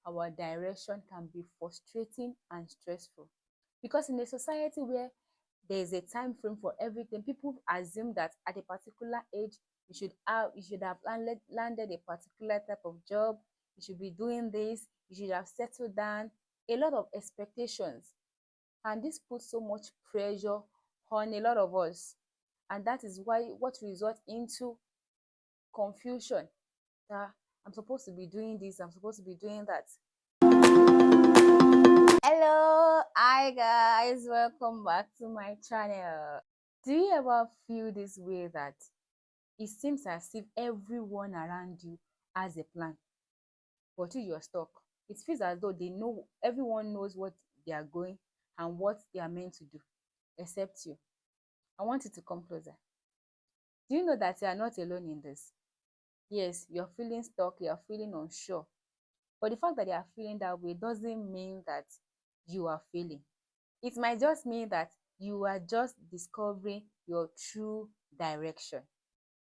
our direction can be frustrating and stressful. Because in a society where there is a time frame for everything, people assume that at a particular age you should have landed a particular type of job, you should be doing this, you should have settled down. A lot of expectations, and this puts so much pressure on a lot of us, and that is why what results into confusion, that I'm supposed to be doing this, I'm supposed to be doing that. Hello, hi guys, welcome back to my channel. Do you ever feel this way, that it seems as if everyone around you has a plan, but you're stuck? It feels as though everyone knows what they are going and what they are meant to do, except you. I want you to come closer. Do you know that you are not alone in this? Yes, you're feeling stuck, you're feeling unsure. But the fact that you are feeling that way doesn't mean that you are failing. It might just mean that you are just discovering your true direction.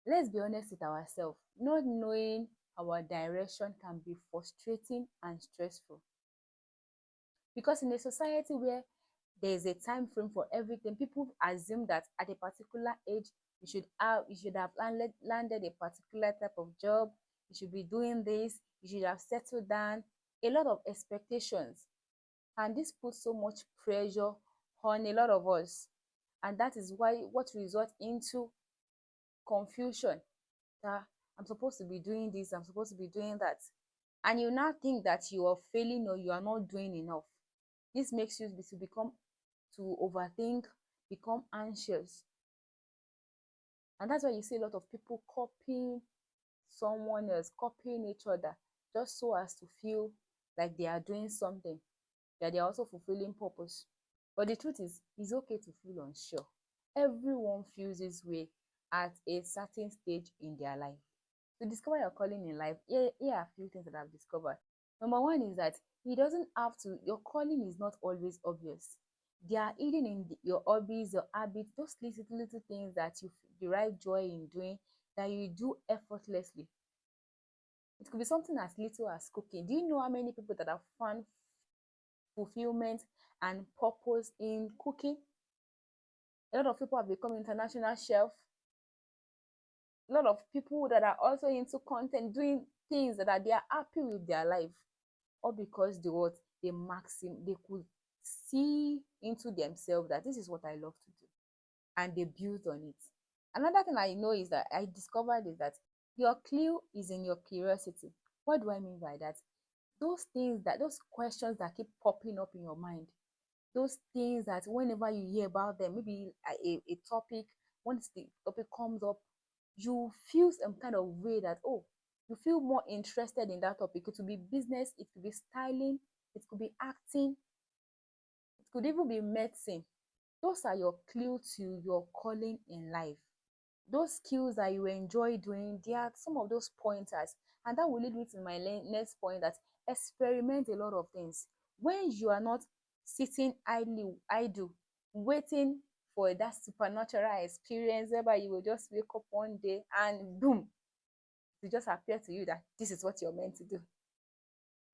Let's be honest with ourselves. Not knowing our direction can be frustrating and stressful. Because in a society where there is a time frame for everything, people assume that at a particular age you should have landed a particular type of job, you should be doing this, you should have settled down. A lot of expectations, and this puts so much pressure on a lot of us, and that is why what results into confusion, that I'm supposed to be doing this, I'm supposed to be doing that, and you now think that you are failing or you are not doing enough. This makes you to become to overthink, become anxious. And that's why you see a lot of people copying someone else, copying each other, just so as to feel like they are doing something, that they are also fulfilling purpose. But the truth is, it's okay to feel unsure. Everyone feels this way at a certain stage in their life. To discover your calling in life, here are a few things that I've discovered. Number one is that your calling is not always obvious. They are hidden in your hobbies, your habits, those little things that you derive joy in doing, that you do effortlessly. It could be something as little as cooking. Do you know how many people that have found fulfillment and purpose in cooking? A lot of people have become international chefs. A lot of people that are also into content, doing things they are happy with their life, all because they could see into themselves that this is what I love to do, and they build on it. Another thing I know is that I discovered is that your clue is in your curiosity. What do I mean by that? Those questions that keep popping up in your mind, those things that whenever you hear about them, maybe a topic, once the topic comes up, you feel some kind of way that, oh, you feel more interested in that topic. It could be business, it could be styling, it could be acting, it could even be medicine. Those are your clue to your calling in life. Those skills that you enjoy doing, they are some of those pointers. And that will lead me to my next point, that experiment a lot of things. When you are not sitting idle, waiting for that supernatural experience whereby you will just wake up one day and boom, it just appear to you that this is what you're meant to do.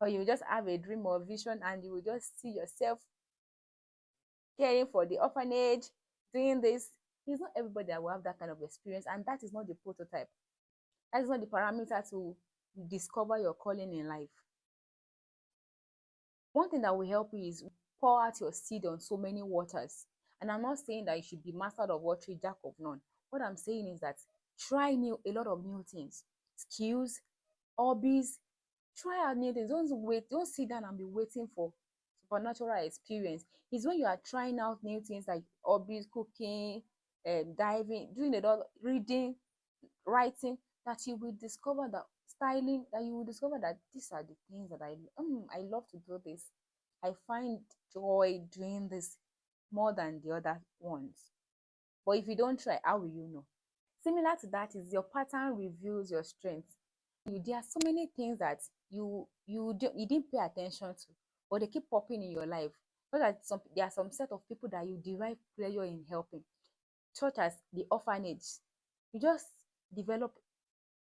Or you just have a dream or vision and you will just see yourself caring for the orphanage, doing this. It's not everybody that will have that kind of experience, and that is not the prototype. That is not the parameter to discover your calling in life. One thing that will help you is pour out your seed on so many waters. And I'm not saying that you should be master of all trade, jack of none. What I'm saying is that try a lot of new things, skills, hobbies. Try out new things. Don't sit down and be waiting for supernatural experience. It's when you are trying out new things like hobbies, cooking, diving, doing a lot, reading, writing, that you will discover that styling, that you will discover that these are the things that I love to do this. I find joy doing this more than the other ones. But if you don't try, how will you know? Similar to that is your pattern reveals your strength. There are so many things that you didn't pay attention to, but they keep popping in your life. But there are some set of people that you derive pleasure in helping, such as the orphanage. You just develop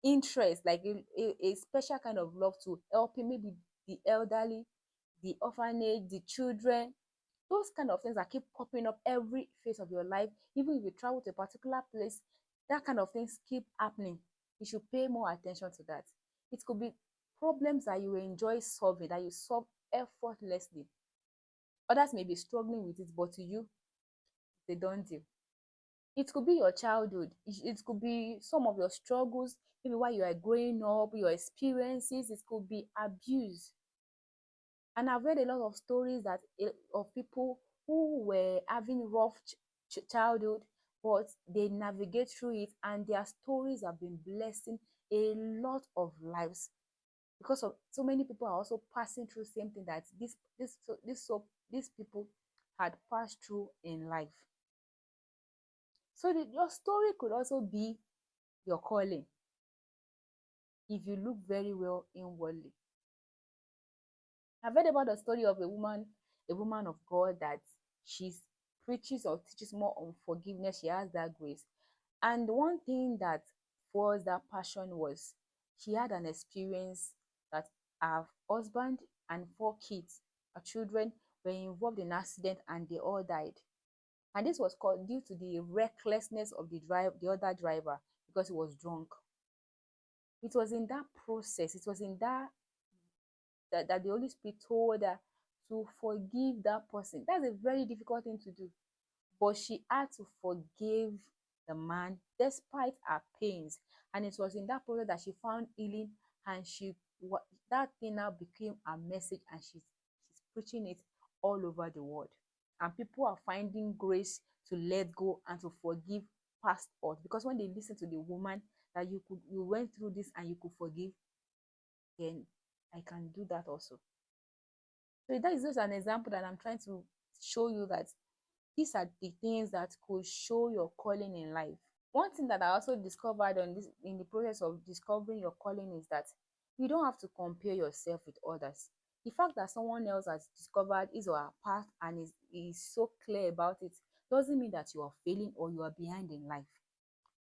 interest, like a special kind of love to helping maybe the elderly, the orphanage, the children, those kind of things that keep popping up every phase of your life. Even if you travel to a particular place, that kind of things keep happening. You should pay more attention to that. It could be problems that you enjoy solving, that you solve effortlessly. Others may be struggling with it, but to you, they don't deal. It could be your childhood. It could be some of your struggles, maybe while you are growing up, your experiences. It could be abuse. And I've read a lot of stories of people who were having rough childhood, but they navigate through it, and their stories have been blessing a lot of lives, because of so many people are also passing through same thing that these people had passed through in life. So your story could also be your calling if you look very well inwardly. I've read about the story of a woman of God, that she preaches or teaches more on forgiveness. She has that grace. And one thing that was that passion was she had an experience that her husband and four kids, her children, were involved in an accident and they all died. And this was called due to the recklessness of the other driver, because he was drunk. It was in that process, it was in that the Holy Spirit told her to forgive that person. That's a very difficult thing to do. But she had to forgive the man despite her pains. And it was in that process that she found healing, and that thing now became a message, and she's preaching it all over the world. And people are finding grace to let go and to forgive past hurt, because when they listen to the woman that you went through this and you could forgive, then I can do that also. So that is just an example that I'm trying to show you, that these are the things that could show your calling in life. One thing that I also discovered in the process of discovering your calling is that you don't have to compare yourself with others. The fact that someone else has discovered his or her path and is so clear about it doesn't mean that you are failing or you are behind in life.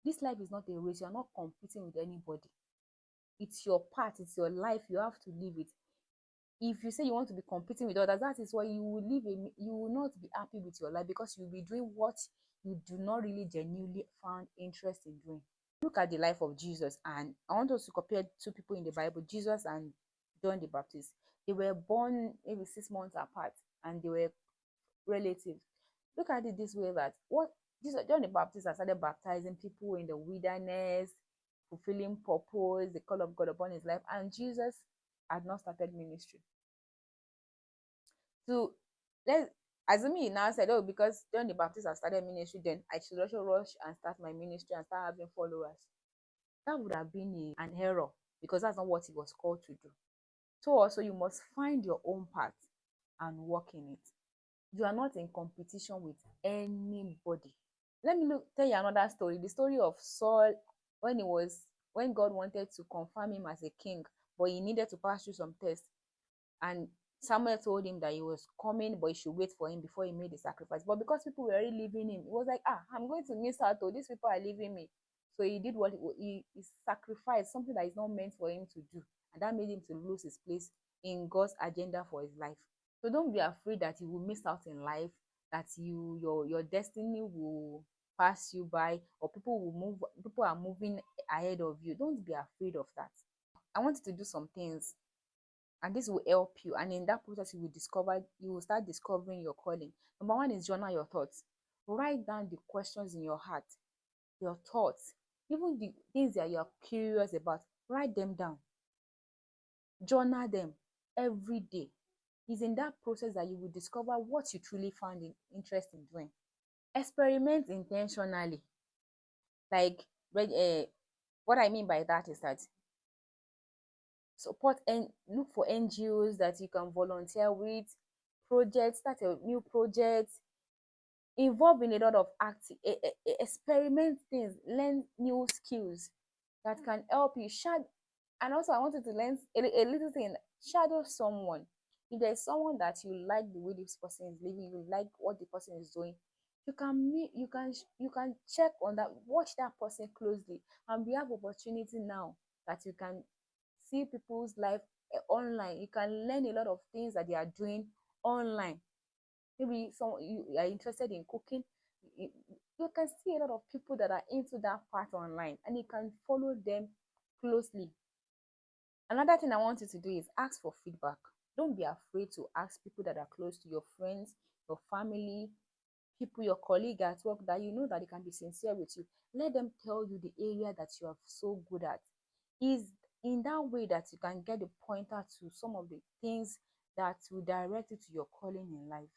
This life is not a race. You are not competing with anybody. It's your path, it's your life. You have to live it. If you say you want to be competing with others, that is why you will not be happy with your life, because you'll be doing what you do not really genuinely find interest in doing. Look at the life of Jesus, and I want us to compare two people in the Bible, Jesus and John the Baptist. They were born maybe 6 months apart, and they were relatives. Look at it this way, that what John the Baptist has started baptizing people in the wilderness, fulfilling purpose, the call of God upon his life, and Jesus had not started ministry. So let's assuming he now said, oh, because John the Baptist has started ministry, then I should also rush and start my ministry and start having followers. That would have been an error, because that's not what he was called to do. So also you must find your own path and work in it. You are not in competition with anybody. Let me tell you another story. The story of Saul, when God wanted to confirm him as a king, but he needed to pass through some tests. And Samuel told him that he was coming, but he should wait for him before he made the sacrifice. But because people were already leaving him, he was like, I'm going to miss out. These people are leaving me. So he did what he sacrificed something that is not meant for him to do. And that made him to lose his place in God's agenda for his life. So don't be afraid that you will miss out in life, that your destiny will pass you by, or people are moving ahead of you. Don't be afraid of that. I want you to do some things, and this will help you, and in that process you will start discovering your calling. Number one is journal your thoughts. Write down the questions in your heart, your thoughts, even the things that you're curious about. Write them down, journal them every day. It's in that process that you will discover what you truly find interest in doing. Experiment intentionally. Like what I mean by that is that support and look for NGOs that you can volunteer with, projects, start a new project, involve in a lot of experiment things, learn new skills that can help you. And also I wanted to learn a little thing, shadow someone. If there's someone that you like the way this person is living, you like what the person is doing, you can check on that, watch that person closely, and we have opportunity now that you can see people's life online. You can learn a lot of things that they are doing online. Maybe some you are interested in cooking, you, you can see a lot of people that are into that part online, and you can follow them closely. Another thing I want you to do is ask for feedback. Don't be afraid to ask people that are close to your friends, your family, people, your colleague at work, that you know that they can be sincere with you. Let them tell you the area that you are so good at. Is in that way that you can get the pointer to some of the things that will direct you to your calling in life.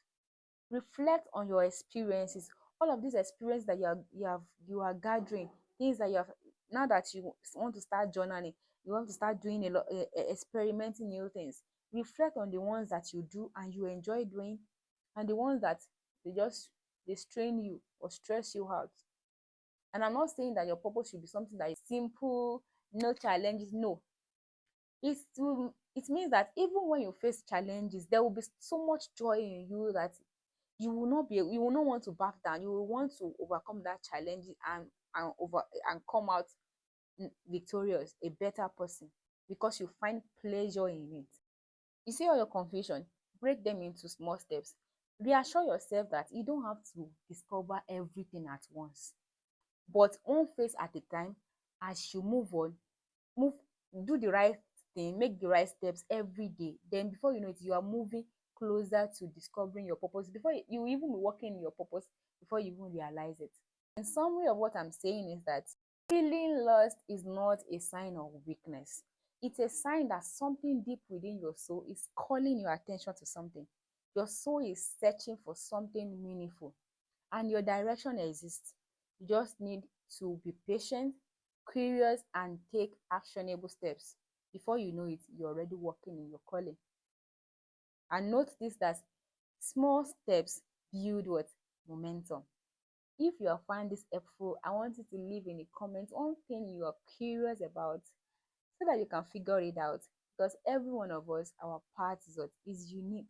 Reflect on your experiences, all of these experiences that you are gathering, things that you have. Now that you want to start journaling, you want to start doing a lot, experimenting new things. Reflect on the ones that you do and you enjoy doing, and the ones that they just they strain you or stress you out. And I'm not saying that your purpose should be something that is simple, no challenges. No, it means that even when you face challenges, there will be so much joy in you that you will not want to back down. You will want to overcome that challenge and come out victorious, a better person, because you find pleasure in it. You see all your confusion, break them into small steps. Reassure yourself that you don't have to discover everything at once, but one phase at a time. As you move on, move do the right thing, make the right steps every day. Then before you know it, you are moving closer to discovering your purpose. Before you even be working in your purpose before you even realize it. In summary of what I'm saying is that feeling lost is not a sign of weakness. It's a sign that something deep within your soul is calling your attention to something. Your soul is searching for something meaningful, and your direction exists. You just need to be patient, curious, and take actionable steps. Before you know it, you're already working in your calling. And note this, that small steps build what? Momentum. If you have found this helpful, I want you to leave in the comments one thing you are curious about, so that you can figure it out. Because every one of us, our path is unique.